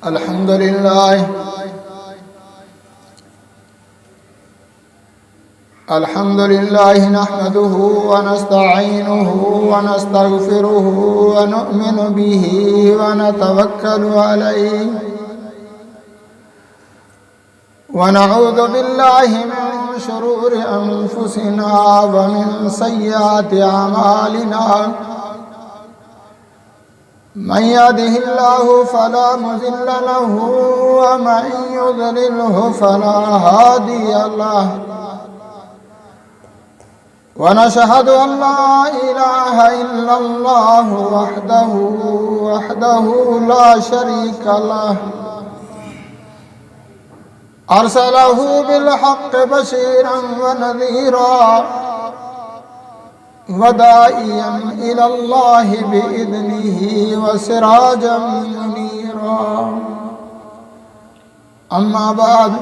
الحمد لله نحمده ونستعينه ونستغفره ونؤمن به ونتوكل عليه ونعوذ بالله من شرور أنفسنا ومن سيئات أعمالنا من يهده الله فلا مضل له ومن يضلله فلا هادي له ونشهد أن لا إله إلا الله وحده لا شريك له أرسله بالحق بشيرا ونذيرا وداعيا إلى الله بإذنه وسراجا منيرا أما بعد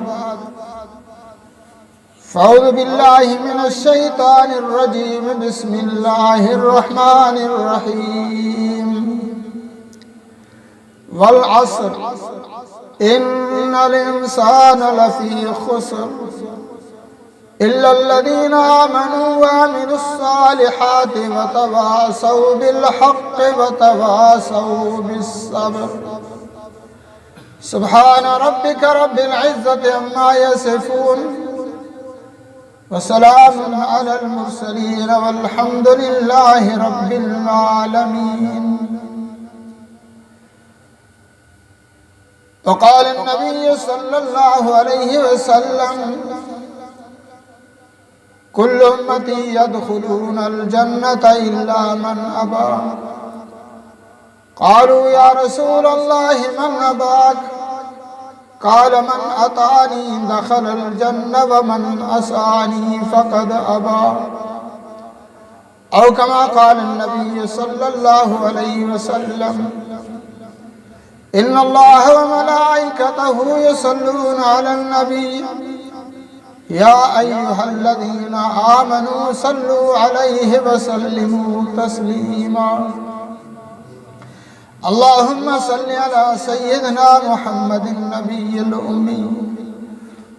فأعوذ بالله من الشيطان الرجيم بسم الله الرحمن الرحيم والعصر إن الإنسان لفي خسر إلا الذين آمنوا وعملوا الصالحات وتواصوا بالحق وتواصوا بالصبر سبحان ربك رب العزة عما يصفون وسلام على المرسلين والحمد لله رب العالمين. وقال النبي صلى الله عليه وسلم كل أمتي يدخلون الجنة إلا من أبى قالوا يا رسول الله من أباك قال من أطاعني دخل الجنة ومن عصاني فقد أبى أو كما قال النبي صلى الله عليه وسلم إن الله وملائكته يصلون على النبي يا أيها الذين آمنوا صلوا عليه وسلموا تسليما اللهم صل على سيدنا محمد النبي الأمي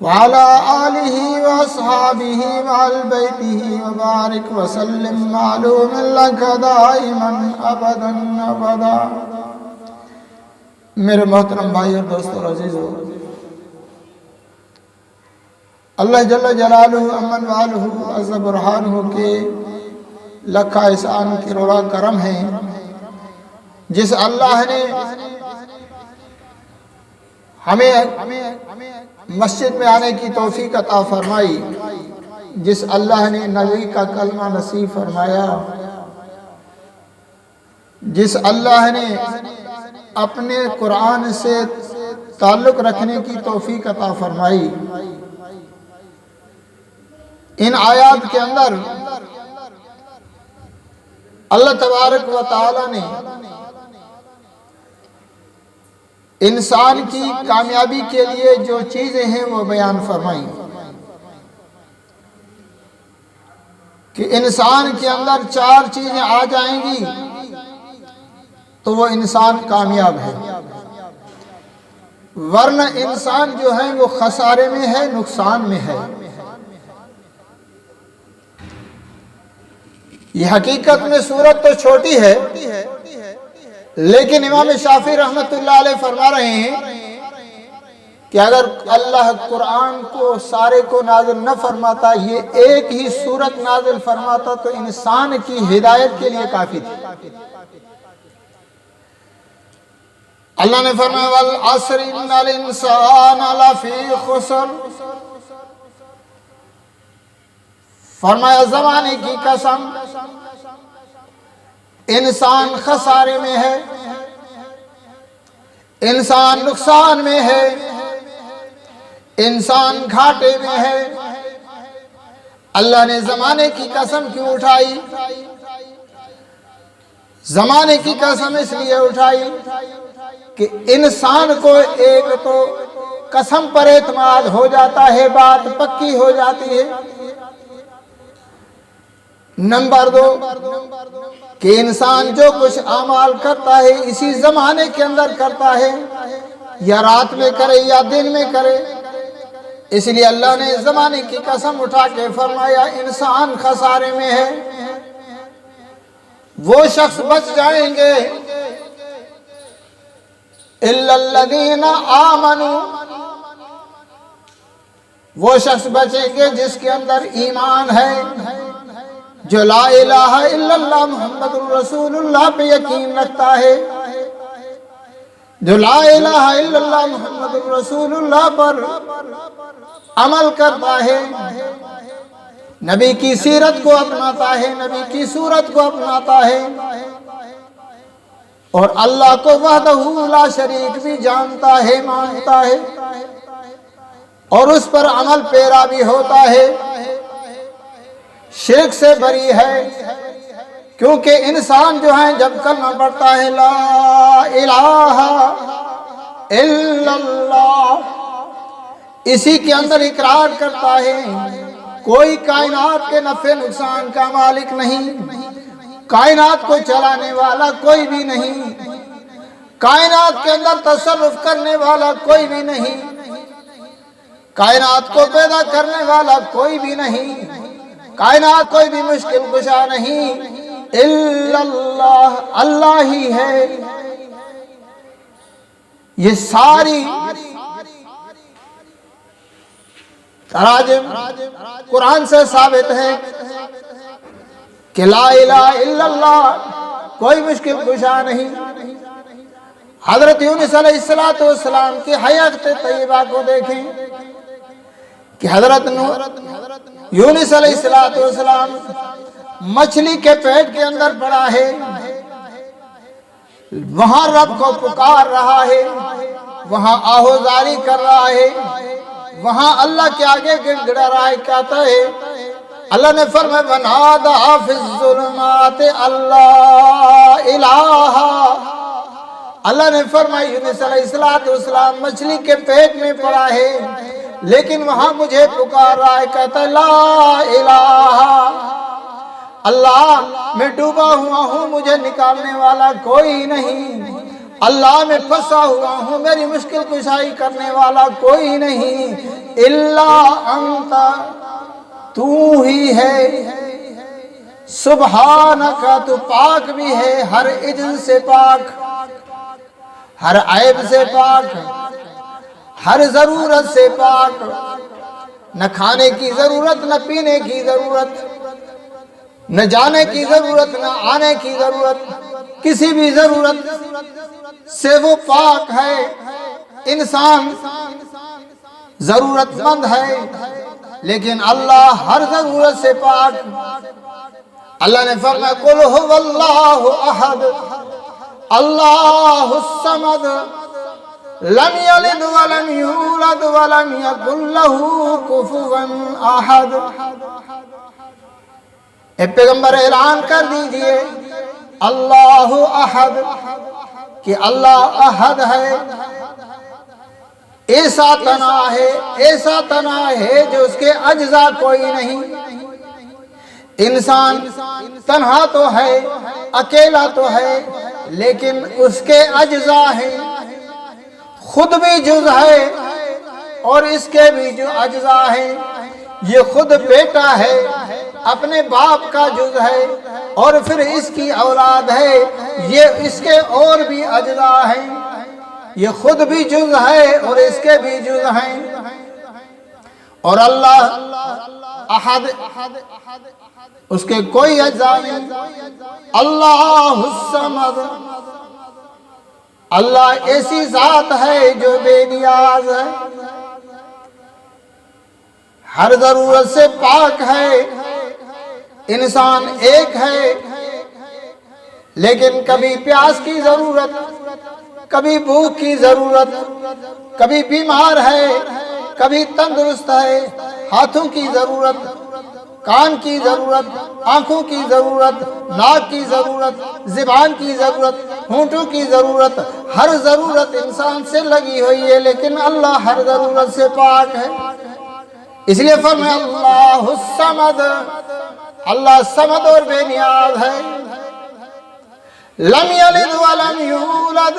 وعلى آله وأصحابه وعلى بيته وبارك وسلم معلوم لك دائما أبدا أبدا. میرے محترم بھائی اور دوستو اور عزیزو، اللہ جل جلالہ امن والہ عز برہانہ کے لکھا احسان کی روڑا کرم ہے جس اللہ نے ہمیں مسجد میں آنے کی توفیق عطا فرمائی، جس اللہ نے نبی کا کلمہ نصیب فرمایا، جس اللہ نے اپنے قرآن سے تعلق رکھنے کی توفیق عطا فرمائی. ان آیات کے اندر اللہ تبارک و تعالی نے انسان کی کامیابی کے لیے جو چیزیں ہیں وہ بیان فرمائیں کہ انسان کے اندر 4 چیزیں آ جائیں گی تو وہ انسان کامیاب ہے، ورنہ انسان جو ہے وہ خسارے میں ہے، نقصان میں ہے. یہ حقیقت میں صورت تو چھوٹی ہے، لیکن امام شافعی رحمت اللہ علیہ فرما رہے ہیں کہ اگر اللہ قرآن کو سارے کو نازل نہ فرماتا، یہ ایک ہی صورت نازل فرماتا تو انسان کی ہدایت کے لیے کافی تھی. اللہ نے فرمایا والعصر ان الانسان لفی خسر، فرمایا زمانے کی قسم انسان خسارے میں ہے، انسان نقصان میں ہے، انسان گھاٹے میں ہے. اللہ نے زمانے کی قسم کیوں اٹھائی؟ زمانے کی قسم اس لیے اٹھائی کہ انسان کو ایک تو قسم پر اعتماد ہو جاتا ہے، بات پکی ہو جاتی ہے. نمبر 2 کہ انسان جو کچھ اعمال کرتا ہے اسی زمانے کے اندر کرتا ہے، یا رات میں کرے یا دن میں کرے۔ اس لیے اللہ نے زمانے کی قسم اٹھا کے فرمایا انسان خسارے میں ہے۔ وہ شخص بچ جائیں گے الا الذین آمنوا، وہ شخص بچیں گے جس کے اندر ایمان ہے، جو لا الہ الا اللہ محمد الرسول اللہ پہ یقین رکھتا ہے، جو لا الہ الا اللہ محمد الرسول اللہ پر عمل کرتا ہے، نبی کی سیرت کو اپناتا ہے، نبی کی صورت کو اپناتا ہے، اور اللہ کو وحدہ لا شریک بھی جانتا ہے، مانتا ہے، اور اس پر عمل پیرا بھی ہوتا ہے، شرک سے بری ہے۔ کیونکہ انسان جو ہے جب کلمہ پڑھتا ہے لا الہ الا اللہ، اسی کے اندر اقرار کرتا ہے کوئی کائنات کے نفع نقصان کا مالک نہیں، کائنات کو چلانے والا کوئی بھی نہیں، کائنات کے اندر تصرف کرنے والا کوئی بھی نہیں، کائنات کو پیدا کرنے والا کوئی بھی نہیں، کائنات کوئی بھی مشکل کشا نہیں، الا اللہ، اللہ ہی ہے۔ یہ ساری تراجم قرآن سے ثابت ہے کہ لا الہ الا اللہ کوئی مشکل کشا نہیں۔ حضرت یونس علیہ السلام کی حیات طیبہ کو دیکھیں کہ حضرت یونس علیہ السلام مچھلی کے پیٹ کے اندر پڑا ہے، وہاں رب کو پکار رہا ہے، وہاں آہوزاری کر رہا ہے، وہاں اللہ کے آگے گڑ گڑا رہا ہے، کہتا ہے اللہ نے فرمایا وَنَادَىٰ فِي الظُّلُمَاتِ اللہ الہ، اللہ نے فرمایا یونس علیہ السلام مچھلی کے پیٹ میں پڑا ہے لیکن وہاں مجھے پکار رہا ہے، کہتا ہے لا الہ، اللہ میں ڈوبا ہوا ہوں، مجھے نکالنے والا کوئی نہیں، اللہ میں پھنسا ہوا ہوں، میری مشکل کشائی کرنے والا کوئی نہیں، الا انت، تو ہی ہے، سبحانک، تو پاک بھی ہے، ہر عجز سے پاک، ہر عیب سے پاک، ہر ضرورت سے پاک، نہ کھانے کی ضرورت، نہ پینے کی ضرورت، نہ جانے کی ضرورت، نہ آنے کی ضرورت، کسی بھی ضرورت سے وہ پاک ہے۔ انسان ضرورت مند ہے لیکن اللہ ہر ضرورت سے پاک۔ اللہ نے فرمایا قل هو اللہ احد اللہ الصمد لم یلد ولم یولد ولم یکن له کفوا احد۔ اے پیغمبر اعلان کر دیجئے اللہ احد، کہ اللہ احد ہے، ایسا تنہا ہے جو اس کے اجزاء کوئی نہیں۔ انسان تنہا تو ہے، اکیلا تو ہے، لیکن اس کے اجزاء ہیں، خود بھی جز ہے اور اس کے بھی جو اجزاء ہیں۔ یہ خود بیٹا ہے، اپنے باپ کا جز ہے، اور پھر اس کی اولاد ہے، یہ اس کے اور بھی اجزاء ہیں۔ یہ خود بھی جز ہے اور اس کے بھی جز ہیں۔ اور اللہ احد، اس کے کوئی اجزاء نہیں۔ اللہ الصمد، اللہ ایسی ذات ہے جو بے نیاز ہے، ہر ضرورت سے پاک ہے۔ انسان ایک ہے لیکن کبھی پیاس کی ضرورت، کبھی بھوک کی ضرورت، کبھی بیمار ہے، کبھی تندرست ہے، ہاتھوں کی ضرورت، کان کی ضرورت، آنکھوں کی ضرورت، ناک کی ضرورت، زبان کی ضرورت، ہونٹوں کی ضرورت، ہر ضرورت انسان سے لگی ہوئی ہے، لیکن اللہ ہر ضرورت سے پاک ہے۔ اس لیے فرمایا اللہ الصمد، اللہ صمد اور بے نیاز ہے۔ لم یلد ولم یولد،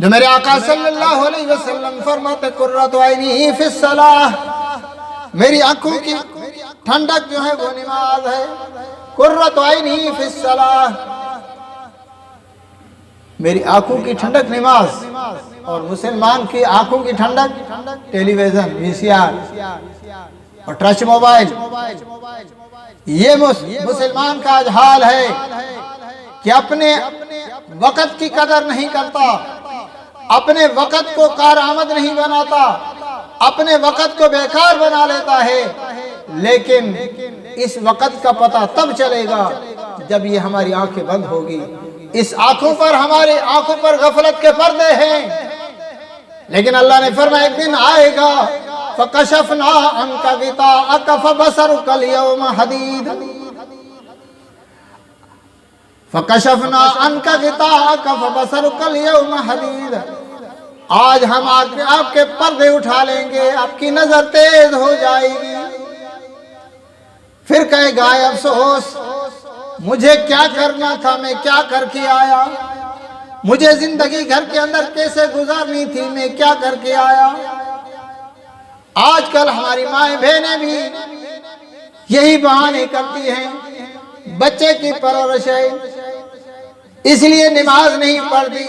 جو میرے آقا صلی اللہ علیہ وسلم فرماتے قرۃ عینی فی الصلاۃ، میری آنکھوں کی ٹھنڈک جو ہے وہ نماز ہے. قرۃ عینی فی الصلاۃ، میری آنکھوں کی ٹھنڈک نماز. اور مسلمان کی آنکھوں کی ٹھنڈک ٹیلی ویژن، وی سی آر اور ٹچ موبائل. یہ مسلمان کا آج حال ہے کہ اپنے وقت کی قدر نہیں کرتا، اپنے وقت کو کارآمد نہیں بناتا، اپنے وقت کو بیکار بنا لیتا ہے. لیکن اس وقت کا پتہ تب چلے گا جب یہ ہماری آنکھیں بند ہوگی. اس آنکھوں پر، ہماری آنکھوں پر غفلت کے پردے ہیں. لیکن اللہ نے فرمایا ایک دن آئے گا فَكَشَفْنَا عَنْكَ غِطَاءَكَ فَبَصَرُكَ الْيَوْمَ حَدِيدٌ. فَكَشَفْنَا عَنْكَ غِطَاءَكَ فَبَصَرُكَ الْيَوْمَ حَدِيدٌ. آج ہم آپ کے پردے اٹھا لیں گے، آپ کی نظر تیز ہو جائے گی. پھر کہے گا افسوس، مجھے کیا کرنا تھا، میں کیا کر کے آیا. مجھے زندگی گھر کے اندر کیسے گزارنی تھی، میں کیا کر کے آیا. آج کل ہماری مائیں بہنیں بھی یہی بہانے کرتی ہیں. بچے کی پرورش ہے اس لیے نماز نہیں پڑھتی،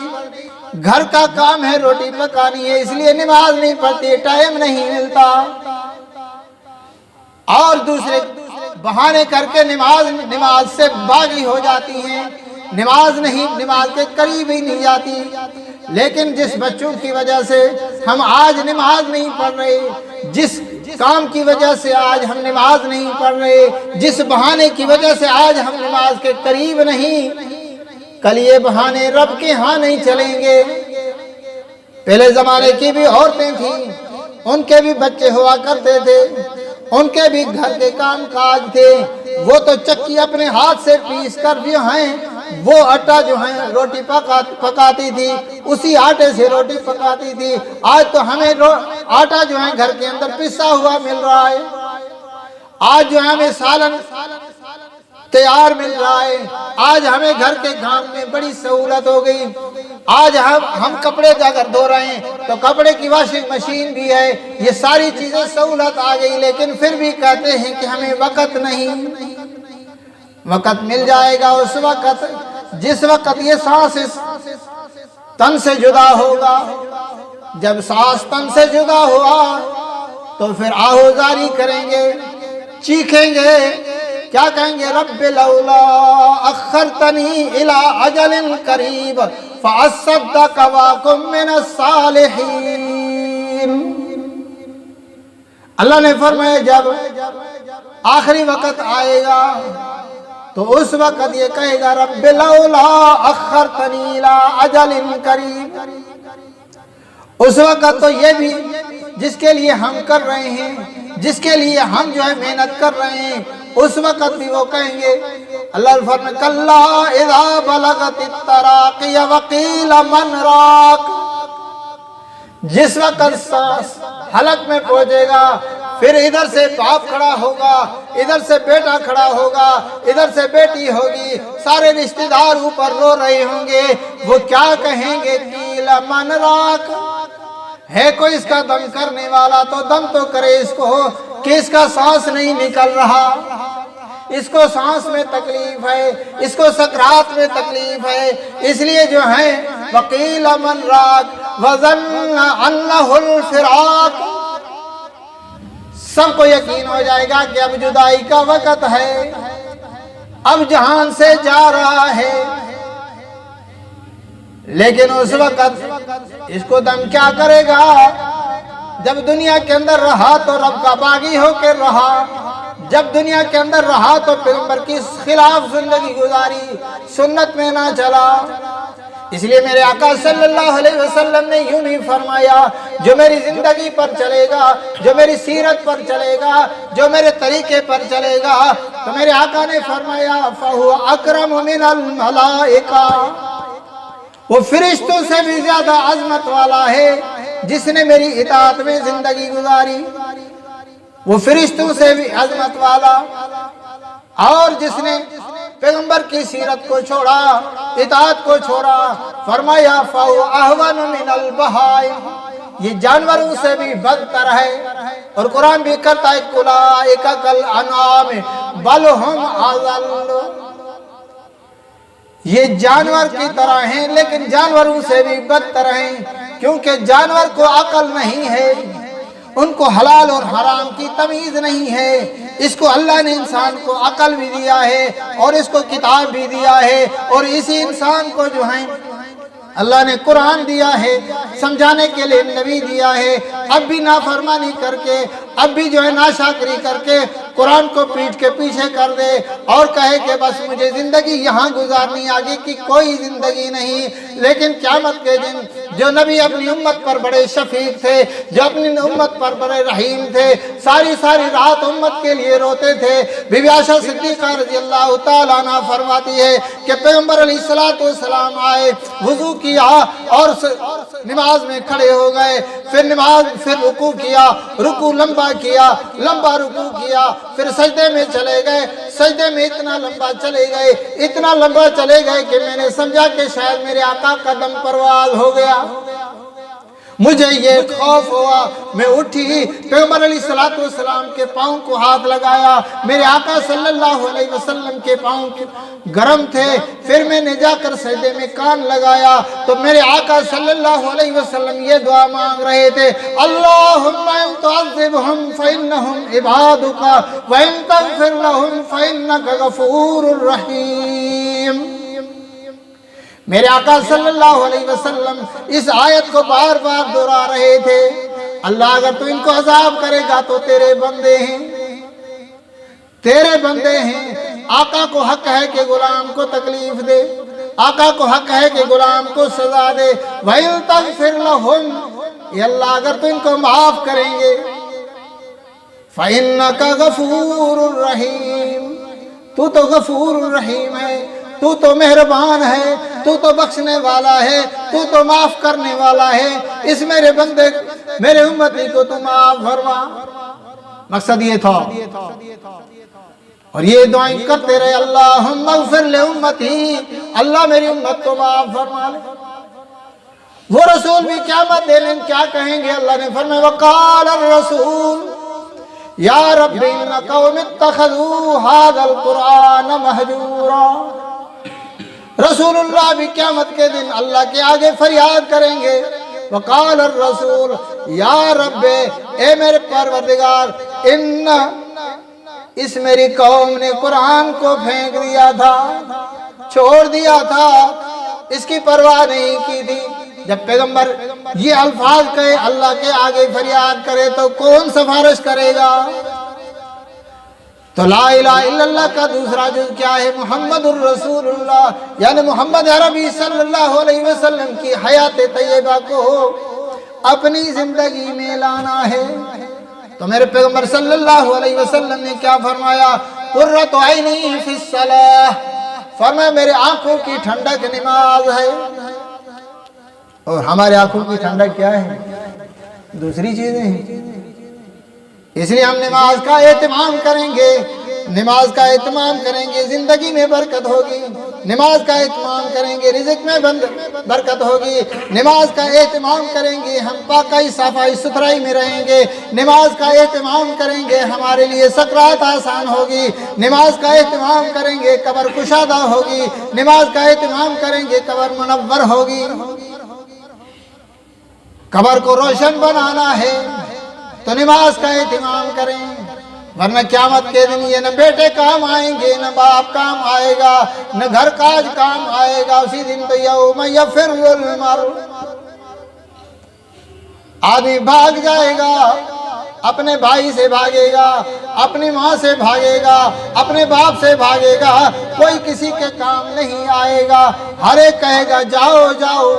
گھر کا کام ہے روٹی پکانی ہے اس لیے نماز نہیں پڑھتی، ٹائم نہیں ملتا. اور دوسرے بہانے کر کے نماز سے باغی ہو جاتی ہیں، نماز کے قریب ہی نہیں جاتی. لیکن جس بچوں کی وجہ سے ہم آج نماز نہیں پڑھ رہے، جس کام کی وجہ سے آج ہم نماز نہیں پڑھ رہے، جس بہانے کی وجہ سے آج ہم نماز کے قریب نہیں، کل یہ بہانے رب کے ہاں نہیں چلیں گے. پہلے زمانے کی بھی عورتیں تھیں، ان کے بھی بچے ہوا کرتے تھے، ان کے بھی گھر کے کام کاج تھے. وہ تو چکی اپنے ہاتھ سے پیس کر بھی ہیں، وہ آٹا جو ہے روٹی پکاتی تھی، اسی آٹے سے روٹی پکاتی تھی. آج تو ہمیں آٹا جو ہے گھر کے اندر پسا ہوا مل رہا ہے. آج جو ہمیں سالن تیار مل رہا ہے. آج ہمیں گھر کے کام میں بڑی سہولت ہو گئی. آج ہم کپڑے اگر دھو رہے ہیں تو کپڑے کی واشنگ مشین بھی ہے. یہ ساری چیزیں سہولت آ گئی، لیکن پھر بھی کہتے ہیں کہ ہمیں وقت نہیں. وقت مل جائے گا اس وقت جس وقت یہ سانس تن سے جدا ہوگا. جب سانس تن سے جدا ہوا تو پھر آہوزاری کریں گے، چیخیں گے، کیا کہیں گے؟ رب لولا اخرتنی الی اجل قریب فاصدق واکن من الصالحین. اللہ نے فرمایا جب آخری وقت آئے گا تو اس وقت یہ کہے گا رب لولا اخرتنی الی اجل قریب. اس وقت تو یہ بھی جس کے لیے ہم کر رہے ہیں، جس کے لیے ہم جو ہے محنت کر رہے ہیں، اس وقت بھی وہ کہیں گے. اللہ فرمائے کلا اذا بلغت التراقی وقیل من راق. جس وقت سانس حلق میں پہنچے گا پھر ادھر سے باپ کھڑا ہوگا، ادھر سے بیٹا کھڑا ہوگا، ادھر سے بیٹی ہوگی، سارے رشتہ دار اوپر رو رہے ہوں گے. وہ کیا کہیں گے؟ قیل من راق. ہے کوئی اس کا دم کرنے والا تو دم تو کرے اس کو کہ اس کا سانس نہیں نکل رہا، اس کو سانس میں تکلیف ہے، اس کو سکرات میں تکلیف ہے. اس لیے جو ہے وقیل من راق وظن انہ الفراق. سب کو یقین ہو جائے گا کہ اب جدائی کا وقت ہے، اب جہان سے جا رہا ہے. لیکن اس وقت اس کو دم کیا کرے گا؟ جب دنیا کے اندر رہا تو رب کا باغی ہو کے رہا، جب دنیا کے اندر رہا تو پیغمبر کی خلاف زندگی گزاری، سنت میں نہ چلا. اس لیے میرے آقا صلی اللہ علیہ وسلم نے یوں نہیں فرمایا جو میری زندگی پر چلے گا، جو میری سیرت پر چلے گا، جو میرے طریقے پر چلے گا، تو میرے آقا نے فرمایا فَهُوَ أَكْرَمُ مِنَ الْمَلَائِكَةِ. وہ فرشتوں سے بھی زیادہ عظمت والا ہے جس نے میری اطاعت میں زندگی گزاری. وہ فرشتوں سے بھی عظمت والا. اور جس نے پیغمبر کی سیرت کو چھوڑا، اطاعت کو چھوڑا، فرمایا فَهُوَ أَهْوَنُ مِنَ الْبَهَائِمِ، یہ جانوروں سے بھی بدتر ہے۔ اور قرآن بھی کرتا ہے أُولَٰئِکَ كَالْأَنْعَامِ بَلْ هُمْ أَضَلُّ، یہ جانور کی طرح ہیں لیکن جانوروں سے بھی بدتر ہیں، کیونکہ جانور کو عقل نہیں ہے، ان کو حلال اور حرام کی تمیز نہیں ہے۔ اس کو اللہ نے انسان کو عقل بھی دیا ہے اور اس کو کتاب بھی دیا ہے، اور اسی انسان کو جو ہے اللہ نے قرآن دیا ہے، سمجھانے کے لیے نبی دیا ہے۔ اب بھی نافرمانی کر کے، اب بھی جو ہے ناشکری کر کے قرآن کو پیٹ کے پیچھے کر دے اور کہے کہ بس مجھے زندگی یہاں گزارنی، آگے کی کوئی زندگی نہیں۔ لیکن قیامت کے دن جو نبی اپنی امت پر بڑے شفیق تھے، جو اپنی امت پر بڑے رحیم تھے، ساری رات امت کے لیے روتے تھے۔ بی بی عائشہ صدیقہ رضی اللہ تعالیٰ عنہ فرماتی ہے کہ پیغمبر علیہ السلام آئے، وضو کیا اور نماز میں کھڑے ہو گئے، پھر رکوع کیا، رکوع لمبا کیا، لمبا رکوع کیا، پھر سجدے میں چلے گئے، سجدے میں اتنا لمبا چلے گئے کہ میں نے سمجھا کہ شاید میرے آقا کا دم پرواز ہو گیا۔ مجھے یہ خوف ہوا، میں اٹھی، پیغمبر علیہ السلام کے پاؤں کو ہاتھ لگایا، میرے آقا صلی اللہ علیہ وسلم کے پاؤں گرم تھے، پھر میں نے جا کر سجدے میں کان لگایا تو میرے آقا صلی اللہ علیہ وسلم یہ دعا مانگ رہے تھے، اللہم ان تعذبہم فإنہم عبادک وإن تغفر لہم فإنک غفور رحیم۔ میرے آقا صلی اللہ علیہ وسلم اس آیت کو بار بار دہرا رہے تھے، اللہ اگر تو ان کو عذاب کرے گا تو تیرے بندے ہیں، تیرے بندے ہیں۔ آقا کو حق ہے کہ غلام کو تکلیف دے، آقا کو حق ہے کہ غلام کو سزا دے۔ وَإِن تَغْفِرْ لَهُمْ، یہ اللہ اگر تو ان کو معاف کریں گے، فَإِنَّكَ غَفُورٌ رَحِيمٌ، تو تو غفور الرحیم ہے، تو تو مہربان ہے، تو تو بخشنے والا ہے، تو تو معاف کرنے والا ہے، اس میرے بندے میرے امتی کو تو معاف فرما۔ مقصد یہ تھا اور یہ دعائیں کرتے رہے، اللہم اغفر لامتی، اللہ میری امت کو معاف فرما لے۔ وہ رسول بھی قیامت دن کیا کہیں گے؟ اللہ نے فرمایا وقال الرسول یا رب ان قوم اتخذوا هذا القرآن مہجورا، رسول اللہ بھی قیامت کے دن اللہ کے آگے فریاد کریں گے، وقال الرسول یا رب، اے میرے پروردگار، اس میری قوم نے قرآن کو پھینک دیا تھا، چھوڑ دیا تھا، اس کی پرواہ نہیں کی تھی۔ جب پیغمبر یہ الفاظ کہے، اللہ کے آگے فریاد کرے تو کون سفارش کرے گا؟ تو لا الہ الا اللہ کا دوسرا جز کیا ہے؟ محمد الرسول اللہ، یعنی محمد عربی صلی اللہ علیہ وسلم کی حیات طیبہ کو اپنی زندگی میں لانا ہے۔ تو میرے پیغمبر صلی اللہ علیہ وسلم نے کیا فرمایا؟ قرۃ عینی فی الصلاۃ، فرمایا میرے آنکھوں کی ٹھنڈک نماز ہے۔ اور ہمارے آنکھوں کی ٹھنڈک کیا ہے؟ دوسری چیزیں ہیں۔ اس لیے ہم نماز کا اہتمام کریں گے، نماز کا اہتمام کریں گے، زندگی میں برکت ہوگی۔ نماز کا اہتمام کریں گے، رزق میں برکت ہوگی۔ نماز کا اہتمام کریں گے، ہم پاکی صفائی ستھرائی میں رہیں گے۔ نماز کا اہتمام کریں گے، ہمارے لیے سکرات آسان ہوگی۔ نماز کا اہتمام کریں گے، قبر کشادہ ہوگی۔ نماز کا اہتمام کریں گے، قبر منور ہوگی۔ قبر کو روشن بنانا ہے تو نماز کا اہتمام کریں، ورنہ قیامت کے دن یہ نہ بیٹے کام آئیں گے، نہ باپ کام آئے گا، نہ گھر کاج کام آئے گا۔ اسی دن تو یوم یفر المرء، آدمی بھاگ جائے گا، اپنے بھائی سے بھاگے گا، اپنی ماں سے بھاگے گا، اپنے باپ سے بھاگے گا، کوئی کسی کے کام نہیں آئے گا۔ ہر ایک کہے گا جاؤ جاؤ،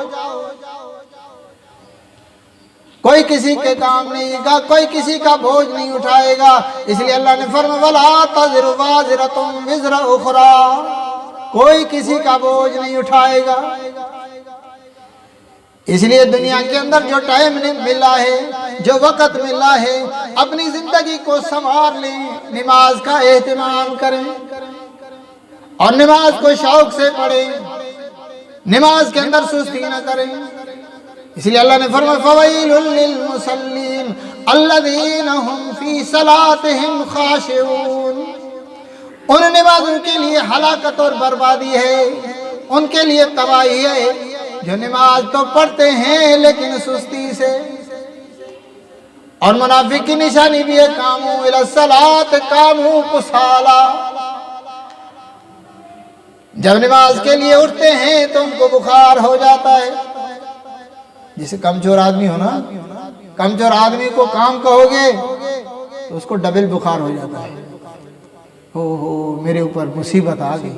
کوئی کسی کے کام نہیں گا، کوئی کسی کا بوجھ نہیں اٹھائے گا۔ اس لیے اللہ نے فرمایا وَلَا تَزِرُ وَازِرَةٌ وِزْرَ أُخْرَىٰ، کوئی کسی کا بوجھ نہیں اٹھائے گا۔ اس لیے دنیا کے اندر جو ٹائم ملا ہے، جو وقت ملا ہے، اپنی زندگی کو سنوار لیں، نماز کا اہتمام کریں۔ اور نماز کو شوق سے پڑھیں، نماز کے اندر سستی نہ کریں۔ اس لیے اللہ نے فرمایا فویل للمصلین الذین هم فی صلاتهم خاشعون، ان نمازوں کے لیے ہلاکت اور بربادی ہے، ان کے لیے تباہی ہے جو نماز تو پڑھتے ہیں لیکن سستی سے۔ اور منافق کی نشانی بھی ہے قاموا الی الصلاۃ قاموا کسالی، جب نماز کے لیے اٹھتے ہیں تو ان کو بخار ہو جاتا ہے۔ جسے کمزور آدمی ہو نا، کمزور آدمی کو کام کہو گے تو اس کو ڈبل بخار ہو جاتا ہے، ہو میرے اوپر مصیبت آ گئی۔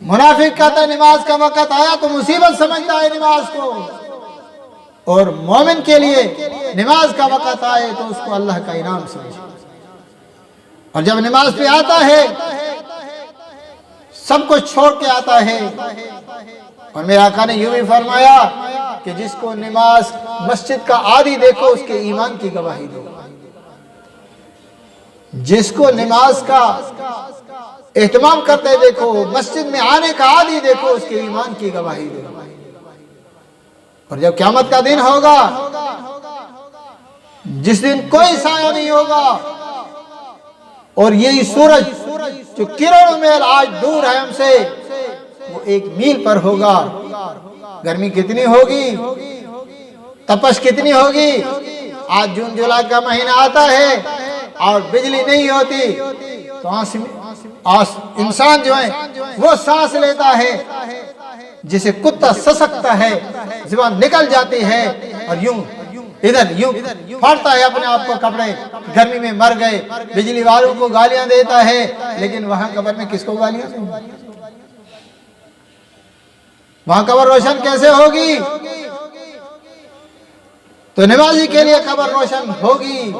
منافق کہتا ہے نماز کا وقت آیا تو مصیبت سمجھتا ہے نماز کو، اور مومن کے لیے نماز کا وقت آئے تو اس کو اللہ کا انعام سمجھے، اور جب نماز پہ آتا ہے سب کچھ چھوڑ کے آتا ہے۔ اور میرے آقا نے یوں بھی فرمایا کہ جس کو نماز مسجد کا عادی دیکھو اس کے ایمان کی گواہی دو، جس کو نماز کا اہتمام کرتے دیکھو، مسجد میں آنے کا عادی دیکھو، اس کے ایمان کی گواہی دو۔ اور جب قیامت کا دن ہوگا جس دن کوئی سایہ نہیں ہوگا، اور یہی سورج جو کروڑوں میل آج دور ہے ہم سے وہ 1 میل پر ہوگا، گرمی کتنی ہوگی، تپش کتنی ہوگی۔ آج جون جولائی کا مہینہ آتا ہے اور بجلی نہیں ہوتی تو انسان جو ہے وہ سانس لیتا ہے جسے کتا سسکتا ہے، زبان نکل جاتی ہے اور یوں ادھر یوں پھاڑتا ہے اپنے آپ کو کپڑے، گرمی میں مر گئے، بجلی والوں کو گالیاں دیتا ہے، لیکن وہاں قبر میں کس کو گالیاں دیں؟ وہاں قبر روشن کیسے ہوگی؟ تو نمازی کے لیے قبر روشن ہوگی۔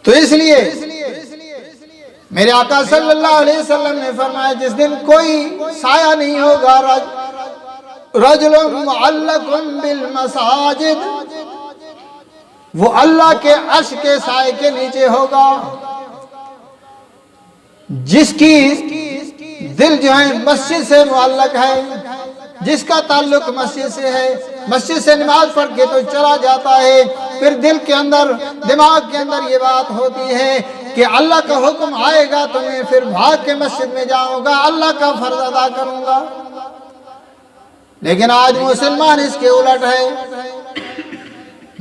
تو اس لیے میرے آقا صلی اللہ علیہ وسلم نے فرمایا جس دن کوئی سایہ نہیں ہوگا، رجل معلق بالمساجد، وہ اللہ کے عرش کے سائے کے نیچے ہوگا، جس کی دل جو ہے مسجد سے معلق ہے، جس کا تعلق مسجد سے ہے، مسجد سے نماز پڑھ کے تو چلا جاتا ہے، پھر دل کے اندر دماغ کے اندر یہ بات ہوتی ہے کہ اللہ کا حکم آئے گا تو میں پھر بھاگ کے مسجد میں جاؤں گا، اللہ کا فرض ادا کروں گا۔ لیکن آج مسلمان اس کے الٹ ہے،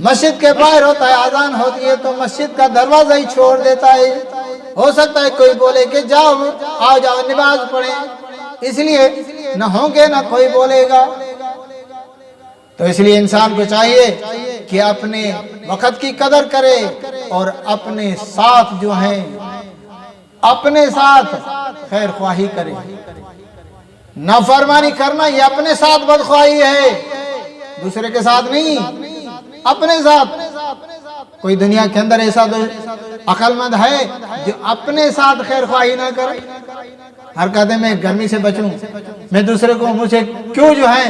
مسجد کے باہر ہوتا ہے، اذان ہوتی ہے تو مسجد کا دروازہ ہی چھوڑ دیتا ہے۔ ہو سکتا ہے کوئی بولے کہ جاؤ آ جاؤ نماز پڑھیں، اس لیے نہ ہوں گے نہ کوئی بولے گا۔ تو اس لیے انسان کو چاہیے کہ اپنے وقت کی قدر کرے اور اپنے ساتھ جو ہیں اپنے ساتھ خیر خواہی کرے۔ نافرمانی کرنا یہ اپنے ساتھ بدخواہی ہے، دوسرے کے ساتھ نہیں، اپنے ساتھ۔ کوئی دنیا کے اندر ایسا عقل مند ہے جو اپنے ساتھ خیر خواہی نہ کرے؟ ہر کہتے میں گرمی سے بچوں، میں دوسرے کو مجھے کیوں جو ہے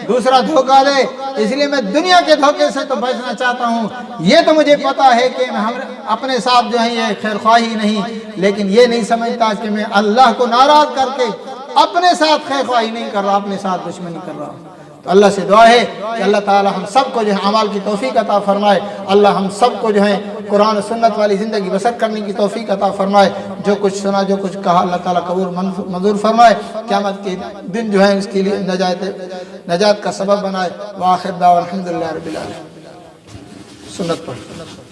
دوسرا دھوکہ دے، اس لیے میں دنیا کے دھوکے سے تو بچنا چاہتا ہوں۔ یہ تو مجھے پتا ہے کہ ہم اپنے ساتھ جو ہے یہ خیر خواہی نہیں، لیکن یہ نہیں سمجھتا کہ میں اللہ کو ناراض کر کے اپنے ساتھ خیر خواہی نہیں کر رہا، اپنے ساتھ دشمنی کر رہا ہوں۔ تو اللہ سے دعا ہے کہ اللہ تعالی ہم سب کو جو ہے اعمال کی توفیق عطا فرمائے، اللہ ہم سب کو جو ہے قرآن و سنت والی زندگی بسر کرنے کی توفیق عطا فرمائے۔ جو کچھ سنا جو کچھ کہا اللہ تعالیٰ قبول منظور فرمائے، قیامت کے دن جو ہے اس کے لیے نجات کا سبب بنائے۔ وآخر دعوانا الحمدللہ رب العالمین۔ سنت پڑھ